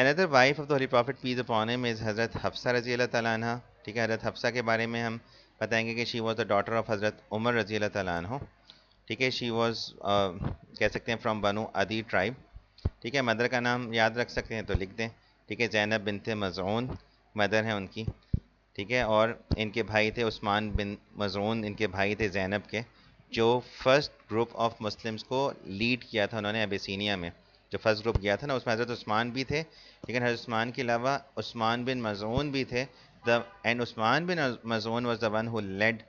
another wife of the Holy Prophet peace upon him is حضرت حفصہ رضی اللہ تعالیٰ عنہ. ٹھیک ہے, حضرت حفصہ کے بارے میں ہم بتائیں گے کہ she was the daughter of حضرت عمر رضی اللہ تعالیٰ عنہ. ٹھیک ہے, she was کہہ سکتے ہیں from بنو عدی ٹرائب. ٹھیک ہے, مدر کا نام یاد رکھ سکتے ہیں تو لکھ دیں. ٹھیک ہے, زینب بنت مظعون مدر ہیں ان کی. ٹھیک ہے, اور ان کے بھائی تھے عثمان بن مظعون, ان کے بھائی تھے زینب کے, جو فرسٹ گروپ آف مسلمس کو لیڈ کیا تھا انہوں نے ابیسینیا میں. جو فرسٹ گروپ گیا تھا نا, اس میں حضرت عثمان بھی تھے, لیکن حضرت عثمان کے علاوہ عثمان بن مظعون بھی تھے. And Usman bin Mazoon was the one who lead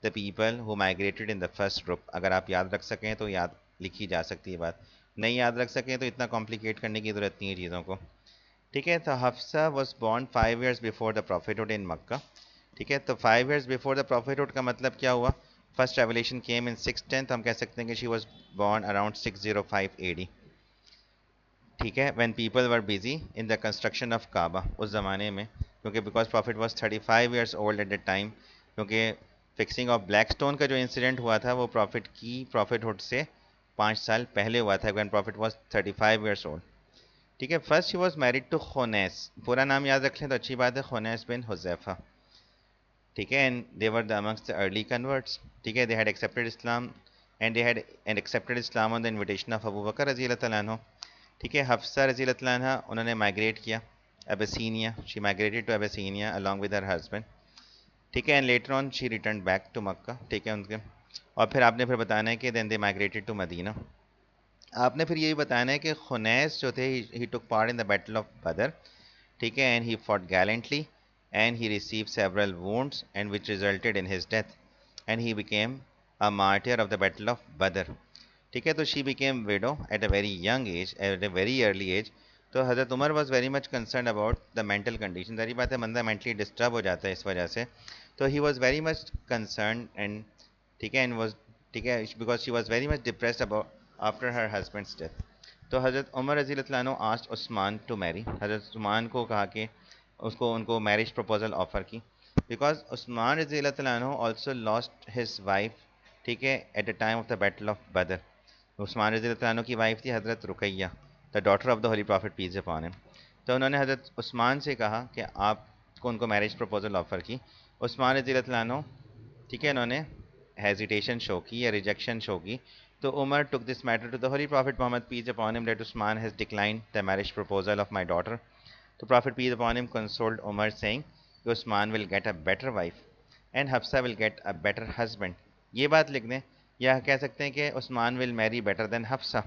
the people who migrated in the first group. اگر آپ یاد رکھ سکیں تو یاد لکھی جا سکتی ہے بات, نہیں یاد رکھ سکیں تو اتنا کمپلیکیٹ کرنے کی ضرورت نہیں ہے چیزوں کو. ٹھیک ہے, تو Hafsa was born 5 years before the prophethood in مکہ. ٹھیک ہے, تو 5 years before the prophethood کا مطلب کیا ہوا؟ فرسٹ ریولیشن came in 610, تو ہم کہہ سکتے ہیں کہ she was born around 605 AD. ٹھیک ہے, when people were busy in the construction of کعبہ, اس زمانے میں, کیونکہ because prophet was 35 years old at the time, کیونکہ فکسنگ آف بلیک سٹون کا جو انسیڈنٹ ہوا تھا وہ پروفٹ کی پروفٹ ہوڈ سے 5 سال پہلے ہوا تھا, when prophet was 35 years old. ٹھیک ہے, first she was married to خونیس, پورا نام یاد رکھ لیں تو اچھی بات ہے, خونیس بن حذیفہ. ٹھیک ہے, and they were the amongst the early converts. ٹھیک ہے, they had accepted Islam and they had accepted Islam on the invitation of ابو بکر رضی اللہ تعالیٰ عنہ. ٹھیک ہے, حفصہ رضی اللہ تعالیٰ عنہ انہوں نے مائگریٹ کیا ابیسینیا, she migrated to Abyssinia along with her husband. ٹھیک ہے, and later on she return back to Mecca. ٹھیک ہے, ان کے اور پھر آپ نے پھر بتانا ہے کہ دین دے مائگریٹڈ ٹو مدینہ. آپ نے پھر یہی بتانا ہے کہ خنیس جو تھے he took part in the battle of Badr. ٹھیک ہے, and he fought gallantly and he receive several wounds and which resulted in his death and he became a martyr of the battle of Badr. ٹھیک ہے, تو she became widow at a very young age, at a very early age. تو حضرت Umar was very much concerned about the mental condition. ظاہری بات ہے, بندہ mentally disturb ہو جاتا ہے اس وجہ سے, تو he was very much concerned and ٹھیک ہے, اینڈ واز ٹھیک ہے, because she was very much depressed about after her husbands death. تو حضرت عمر رضی اللہ عنہ آسکڈ عثمان ٹو میری, حضرت عثمان کو کہا کہ ان کو میرج پروپوزل آفر کی, بیکاز عثمان رضی اللہ عنہ آلسو لاسٹ ہز وائف. ٹھیک ہے, at the time of the battle of Badr. Usman رضی اللہ عنہ کی وائف تھی حضرت Ruqayya, the daughter of the holy prophet peace upon him. تو انہوں نے حضرت عثمان سے کہا کہ آپ کو ان کو میرج پروپوزل آفر کی. عثمان رضی اللہ عنہ ٹھیک ہے, انہوں نے ہیزیٹیشن شو کی یا ریجیکشن شو کی. تو Umar took this matter to the holy prophet Muhammad peace upon him that Usman has declined the marriage proposal of my daughter. تو prophet peace upon him consoled Umar saying کہ Usman will get a better wife and Hafsa will get a better husband. یہ بات لکھ دیں, یا کہہ سکتے ہیں کہ Usman will marry better than Hafsa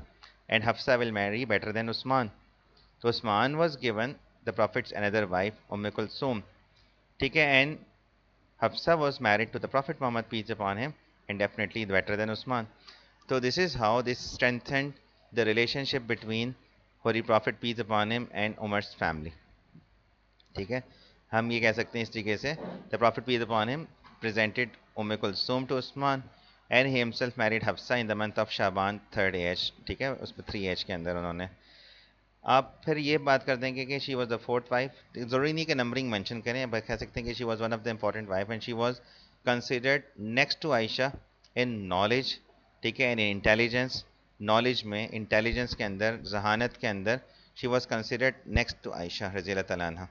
and Hafsa will marry better than Usman. تو Usman was given the prophet's other wife Kulsoom. ٹھیک ہے, and Hafsa was married to the prophet Muhammad peace upon him and definitely better than Usman. تو this is how this strengthened the relationship between holy prophet peace upon him and Umar's family. ٹھیک ہے, ہم یہ کہہ سکتے ہیں اس طریقے سے, دا پروفٹ پیس اپان ہم presented Kulsoom to Usman and he himself married Hafsa in the month of Shaban 3rd age. ٹھیک ہے, اس میں 3 ایج کے اندر انہوں نے. آپ پھر یہ بات کر دیں گے کہ she was the 4th wife. ضروری نہیں کہ نمبرنگ مینشن کریں, بس کہہ سکتے ہیں کہ she was one of the important wife and she was considered next to Aisha in knowledge. ٹھیک ہے, ان انٹیلیجنس, نالج میں, انٹیلیجنس کے اندر, ذہانت کے اندر she was considered next to Aisha رضی اللہ تعالیٰ عنہ.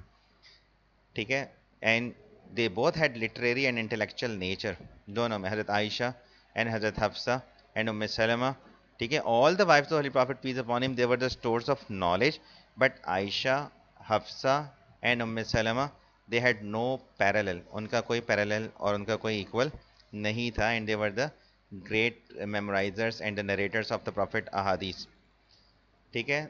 ٹھیک ہے, and they both had literary and intellectual nature, دونوں میں, حضرت عائشہ اینڈ حضرت حفصہ اینڈ ام سلمہ. ٹھیک ہے, all the wives of the Holy Prophet peace upon him, they were the stores of knowledge, but Aisha, Hafsa and Salama, they had no parallel. ان کا کوئی parallel اور ان کا کوئی equal نہیں تھا, and they were the great memorizers and the narrators of the Prophet ahadith. ٹھیک ہے,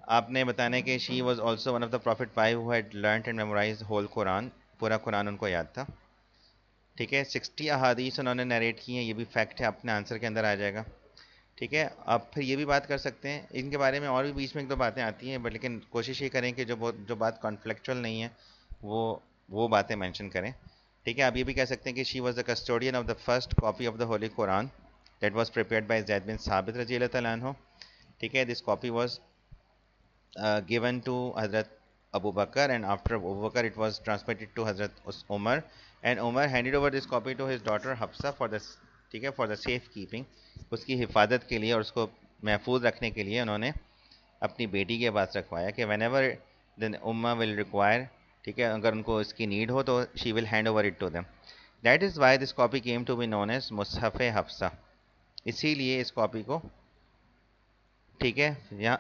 آپ نے بتانا ہے کہ she was also one of the Prophet wife who had learnt and memorized whole Quran. پورا قرآن ان کو یاد تھا. ٹھیک ہے, 60 احادیث انہوں نے نیریٹ کی ہیں, یہ بھی فیکٹ ہے, اپنے آنسر کے اندر آ جائے گا. ٹھیک ہے, آپ پھر یہ بھی بات کر سکتے ہیں ان کے بارے میں, اور بھی بیچ میں 1-2 باتیں آتی ہیں, بٹ لیکن کوشش یہ کریں کہ جو بات کانفلیکچوئل نہیں ہے وہ باتیں مینشن کریں. ٹھیک ہے, آپ یہ بھی کہہ سکتے ہیں کہ she was the custodian of the first copy of the holy Quran that was prepared by Zaid bin Sabit رضی اللہ تعالیٰ عنہ. ٹھیک ہے, this copy was given to حضرت ابو بکر and after Abu Bakr it was transmitted to حضرت عمر and Umar handed over this copy to his daughter Hafsa for the ٹھیک ہے for the safe keeping, اس کی حفاظت کے لیے اور اس کو محفوظ رکھنے کے لیے انہوں نے اپنی بیٹی کے پاس رکھوایا کہ whenever دین اما ول ریکوائر، ٹھیک ہے، اگر ان کو اس کی نیڈ ہو تو she will hand over it to them. That is why this copy came to be known as مصحف حفصہ. اسی لیے اس کاپی کو، ٹھیک ہے،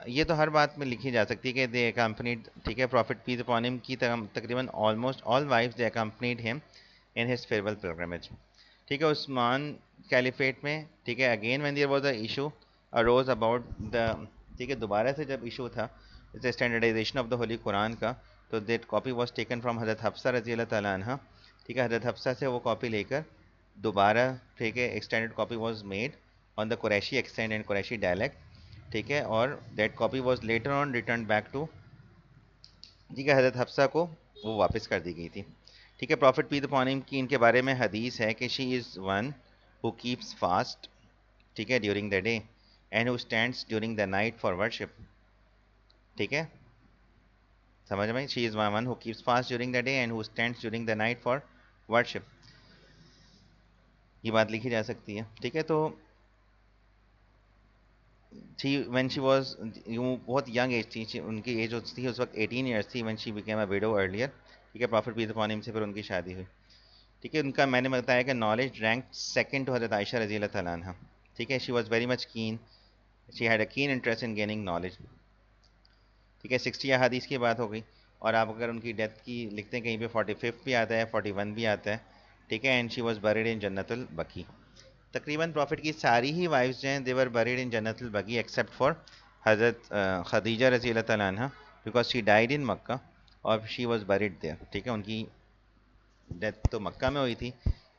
یہ تو ہر بات میں لکھی جا سکتی ہے کہ دے اکمپنیڈ، ٹھیک ہے، پروفٹ پیس اپون ہم کی تقریباً آلموسٹ آل وائفز دے اکمپنیڈ ہم ان ہز فیئرول پلگرمیج. ٹھیک ہے، عثمان کیلیفیٹ میں، ٹھیک ہے، again when there was a issue اروز about the, ٹھیک ہے، دوبارہ سے جب ایشو تھا اسٹینڈرڈائزیشن آف دا ہولی قرآن کا، تو that copy was taken from حضرت حفصہ رضی اللہ تعالیٰ عنہ. ٹھیک ہے، حضرت حفصہ سے وہ کاپی لے کر دوبارہ، ٹھیک ہے، extended copy was made on the Qureshi extend and Qureshi dialect. ٹھیک ہے، اور that copy was later on return back to, ٹھیک ہے، حضرت حفصہ کو وہ واپس کر دی گئی تھی. ٹھیک ہے، پروفٹ پیس اپون ہم کی ان کے بارے میں حدیث ہے کہ she is one who keeps fast, ٹھیک ہے، during the day and who stands during the night for worship. ٹھیک ہے، سمجھ میں، she is one who keeps fast during the day and who stands during the night for worship. یہ بات لکھی جا سکتی ہے. ٹھیک ہے، تو وین شی واز، یوں بہت ینگ ایج تھی، ان کی ایج تھی اس وقت 18 ایئرس تھی when she became a widow earlier. ٹھیک ہے، پروفٹ پیس اپون ہم سے پھر ان کی شادی ہوئی. ٹھیک ہے، ان کا میں نے بتایا کہ نالج رینک سیکنڈ ٹو حضرت عائشہ رضی اللہ تعالیٰ عنہ. ٹھیک ہے، she was very much can, she had a can interest in gaining knowledge. ٹھیک ہے، 60 احادیث کی بات ہو گئی. اور آپ اگر ان کی ڈیتھ کی لکھتے ہیں کہیں پہ 45 بھی آتا ہے، 41 بھی آتا ہے. ٹھیک ہے، اینڈ شی واز بریڈ ان جنت البقیع. تقریباً پروفٹ کی ساری ہی وائفز جو ہیں دے ور بریڈ ان جنت البقیع ایکسیپٹ فار حضرت خدیجہ رضی اللہ تعالیٰ عنہ، بیکاز شی ڈائیڈ ان مکہ اور شی واز بریڈ دیئر. ٹھیک ہے، ان کی ڈیتھ تو مکہ میں ہوئی تھی،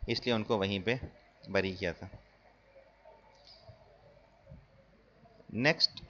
اس لیے ان کو وہیں پہ بری کیا تھا. نیکسٹ